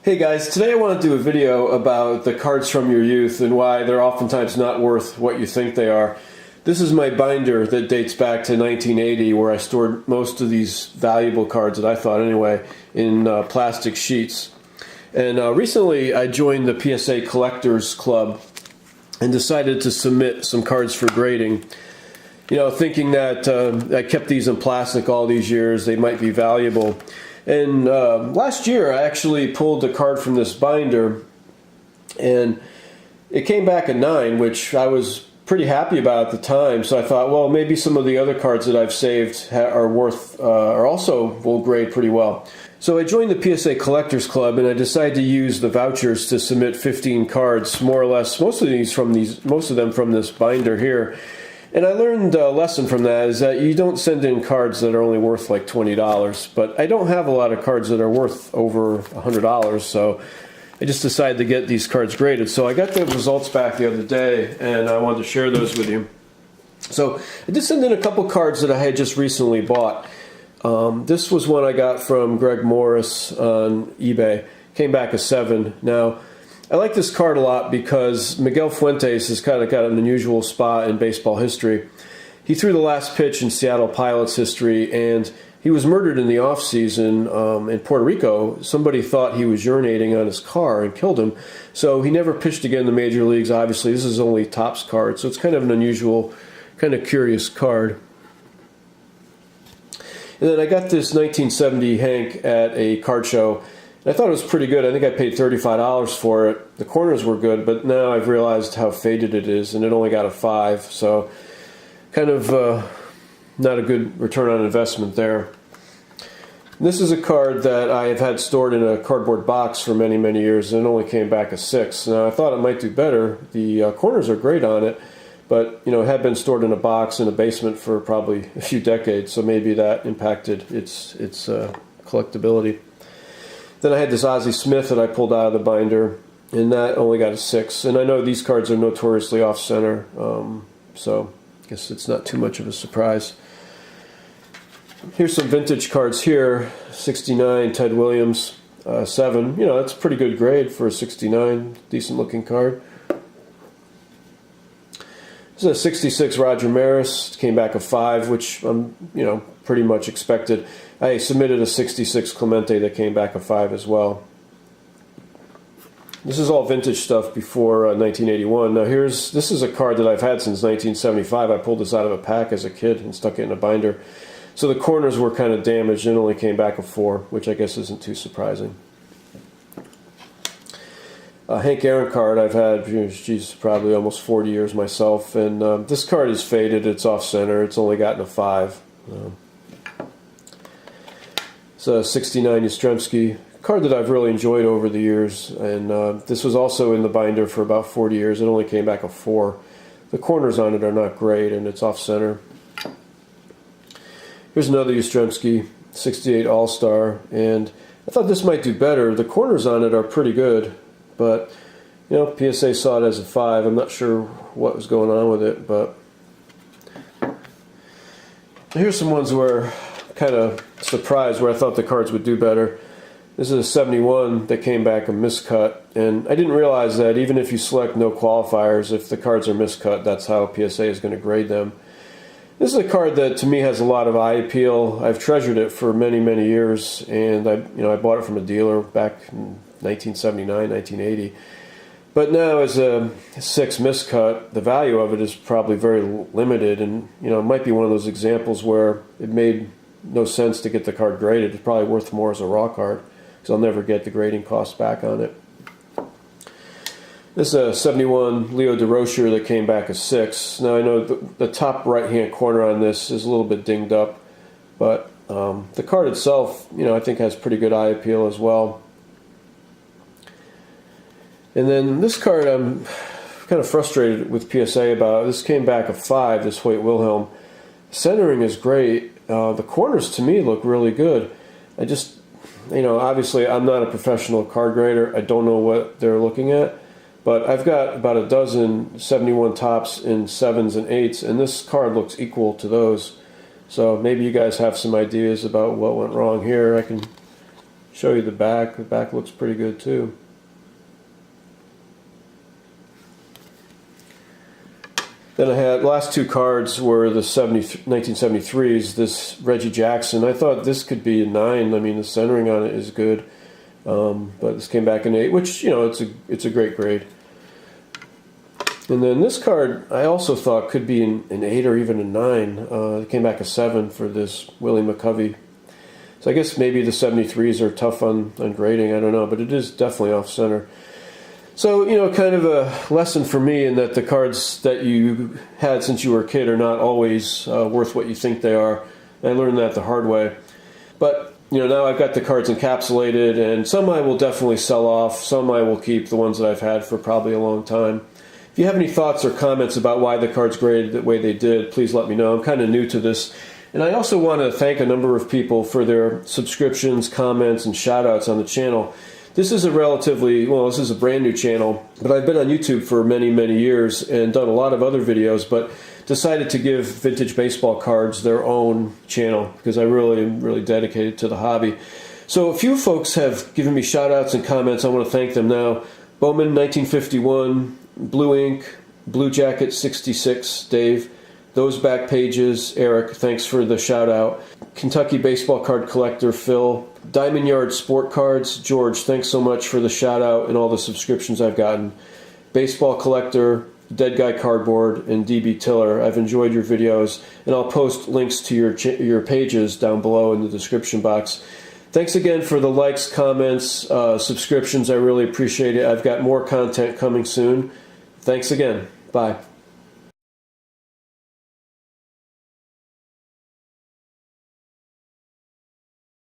Hey guys, today I want to do a video about the cards from your youth and why they're oftentimes not worth what you think they are. This is my binder that dates back to 1980 where I stored most of these valuable cards that I thought anyway in plastic sheets. And recently I joined the PSA Collectors Club and decided to submit some cards for grading. You know, thinking that I kept these in plastic all these years, they might be valuable. And last year I actually pulled a card from this binder and it came back a 9, which I was pretty happy about at the time. So I thought, well, maybe some of the other cards that I've saved are also will grade pretty well. So I joined the PSA Collectors Club and I decided to use the vouchers to submit 15 cards, more or less, most of them from this binder here. And I learned a lesson from that is that you don't send in cards that are only worth like $20. But I don't have a lot of cards that are worth over $100, so I just decided to get these cards graded. So I got the results back the other day, and I wanted to share those with you. So I did send in a couple cards that I had just recently bought. This was one I got from Greg Morris on eBay. Came back a 7. Now, I like this card a lot because Miguel Fuentes has kind of got an unusual spot in baseball history. He threw the last pitch in Seattle Pilots history, and he was murdered in the offseason in Puerto Rico. Somebody thought he was urinating on his car and killed him. So he never pitched again in the major leagues, obviously. This is only Topps card, so it's kind of an unusual, kind of curious card. And then I got this 1970 Hank at a card show. I thought it was pretty good. I think I paid $35 for it. The corners were good, but now I've realized how faded it is, and it only got a 5. So kind of not a good return on investment there. This is a card that I have had stored in a cardboard box for many, many years, and it only came back a 6. Now I thought it might do better. The corners are great on it, but you know, it had been stored in a box in a basement for probably a few decades, so maybe that impacted its collectability. Then I had this Ozzie Smith that I pulled out of the binder, and that only got a 6. And I know these cards are notoriously off-center, so I guess it's not too much of a surprise. Here's some vintage cards here. 69, Ted Williams, 7. You know, that's a pretty good grade for a 69. Decent-looking card. This is a 66 Roger Maris. Came back a 5, which I'm, pretty much expected. I submitted a 66 Clemente that came back a 5 as well. This is all vintage stuff before 1981. Now this is a card that I've had since 1975. I pulled this out of a pack as a kid and stuck it in a binder. So the corners were kind of damaged and only came back a 4, which I guess isn't too surprising. A Hank Aaron card I've had, geez, probably almost 40 years myself. And this card is faded. It's off-center. It's only gotten a 5. It's a 69 Yastrzemski card that I've really enjoyed over the years, and this was also in the binder for about 40 years. It only came back a 4. The corners on it are not great, and it's off-center. Here's another Yastrzemski, 68 All-Star, and I thought this might do better. The corners on it are pretty good, but PSA saw it as a 5. I'm not sure what was going on with it, but here's some ones where kind of surprised where I thought the cards would do better. This is a 71 that came back a miscut, and I didn't realize that even if you select no qualifiers, if the cards are miscut, that's how PSA is going to grade them. This is a card that to me has a lot of eye appeal. I've treasured it for many, many years, and I bought it from a dealer back in 1979, 1980. But now as a 6 miscut, the value of it is probably very limited, and it might be one of those examples where it made no sense to get the card graded. It's probably worth more as a raw card because I'll never get the grading costs back on it. This is a 71 Leo DeRocher that came back a 6. Now I know the top right-hand corner on this is a little bit dinged up, but the card itself, I think has pretty good eye appeal as well. And then this card I'm kind of frustrated with PSA about. This came back a 5, this Hoyt Wilhelm. Centering is great. The corners to me look really good. I just, obviously I'm not a professional card grader. I don't know what they're looking at. But I've got about a dozen 71 Topps in 7s and 8s, and this card looks equal to those. So maybe you guys have some ideas about what went wrong here. I can show you the back. The back looks pretty good too. Then I had, last two cards were the 1973s, this Reggie Jackson. I thought this could be a 9. I mean, the centering on it is good. But this came back an 8, which, you know, it's a great grade. And then this card, I also thought could be an 8 or even a 9. It came back a 7 for this Willie McCovey. So I guess maybe the 73s are tough on grading, I don't know, but it is definitely off-center. So, you know, kind of a lesson for me in that the cards that you had since you were a kid are not always worth what you think they are. And I learned that the hard way. But, you know, now I've got the cards encapsulated, and some I will definitely sell off. Some I will keep, the ones that I've had for probably a long time. If you have any thoughts or comments about why the cards graded the way they did, please let me know. I'm kind of new to this. And I also want to thank a number of people for their subscriptions, comments, and shout-outs on the channel. This is a this is a brand new channel, but I've been on YouTube for many, many years and done a lot of other videos, but decided to give Vintage Baseball Cards their own channel because I really am dedicated to the hobby. So a few folks have given me shout-outs and comments. I want to thank them now. Bowman 1951, Blue Ink, Blue Jacket 66, Dave. Those Back Pages, Eric, thanks for the shout-out. Kentucky Baseball Card Collector, Phil. Diamond Yard Sport Cards, George, thanks so much for the shout-out and all the subscriptions I've gotten. Baseball Collector, Dead Guy Cardboard, and DB Tiller. I've enjoyed your videos, and I'll post links to your pages down below in the description box. Thanks again for the likes, comments, subscriptions. I really appreciate it. I've got more content coming soon. Thanks again. Bye.